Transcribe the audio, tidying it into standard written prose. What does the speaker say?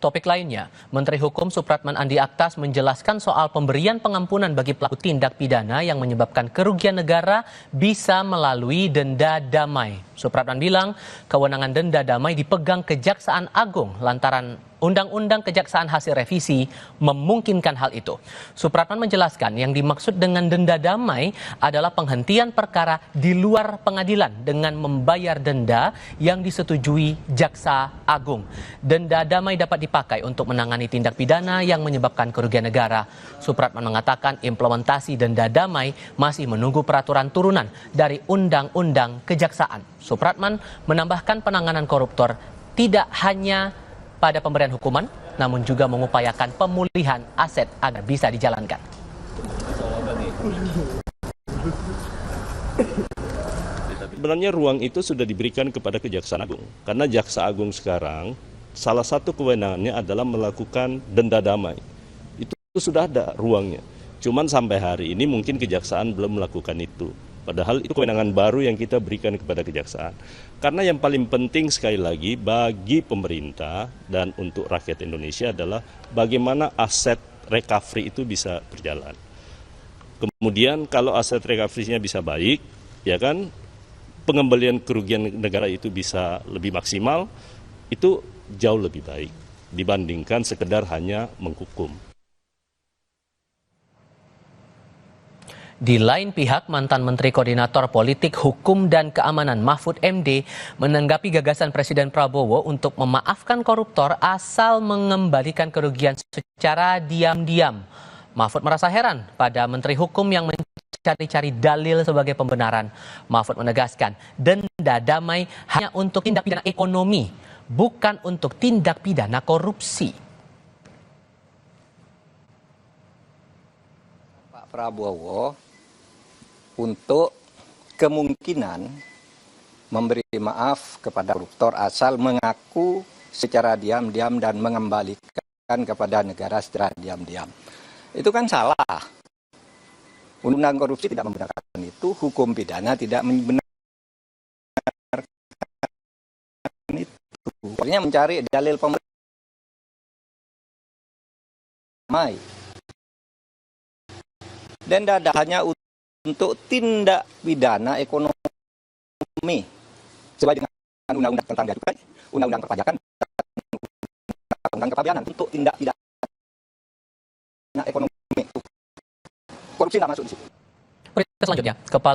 Topik lainnya, Menteri Hukum Supratman Andi Aktas menjelaskan soal pemberian pengampunan bagi pelaku tindak pidana yang menyebabkan kerugian negara bisa melalui denda damai. Supratman bilang kewenangan denda damai dipegang Kejaksaan Agung lantaran Undang-Undang Kejaksaan hasil revisi memungkinkan hal itu. Supratman menjelaskan yang dimaksud dengan denda damai adalah penghentian perkara di luar pengadilan dengan membayar denda yang disetujui Jaksa Agung. Denda damai dapat dipakai untuk menangani tindak pidana yang menyebabkan kerugian negara. Supratman mengatakan implementasi denda damai masih menunggu peraturan turunan dari Undang-Undang Kejaksaan. Supratman menambahkan penanganan koruptor tidak hanya pada pemberian hukuman, namun juga mengupayakan pemulihan aset agar bisa dijalankan. Sebenarnya ruang itu sudah diberikan kepada Kejaksaan Agung, karena Jaksa Agung sekarang salah satu kewenangannya adalah melakukan denda damai. Itu sudah ada ruangnya. Cuman sampai hari ini mungkin Kejaksaan belum melakukan itu. Padahal itu kewenangan baru yang kita berikan kepada Kejaksaan. Karena yang paling penting sekali lagi bagi pemerintah dan untuk rakyat Indonesia adalah bagaimana aset recovery itu bisa berjalan. Kemudian kalau aset recovery-nya bisa baik, ya kan, pengembalian kerugian negara itu bisa lebih maksimal, itu jauh lebih baik dibandingkan sekedar hanya menghukum. Di lain pihak, mantan Menteri Koordinator Politik, Hukum, dan Keamanan Mahfud MD menanggapi gagasan Presiden Prabowo untuk memaafkan koruptor asal mengembalikan kerugian secara diam-diam. Mahfud merasa heran pada Menteri Hukum yang mencari-cari dalil sebagai pembenaran. Mahfud menegaskan denda damai hanya untuk tindak pidana ekonomi, bukan untuk tindak pidana korupsi. Pak Prabowo untuk kemungkinan memberi maaf kepada koruptor asal mengaku secara diam-diam dan mengembalikan kepada negara secara diam-diam. Itu kan salah. Undang-undang korupsi tidak membenarkan itu, hukum pidana tidak membenarkan itu. Artinya mencari dalil damai. Denda hanya untuk tindak pidana ekonomi sesuai dengan undang-undang tentang bea cukai, undang-undang perpajakan, undang-undang kepabeanan untuk tindak pidana ekonomi. Korupsi tidak masuk di situ. Berita selanjutnya, Kepala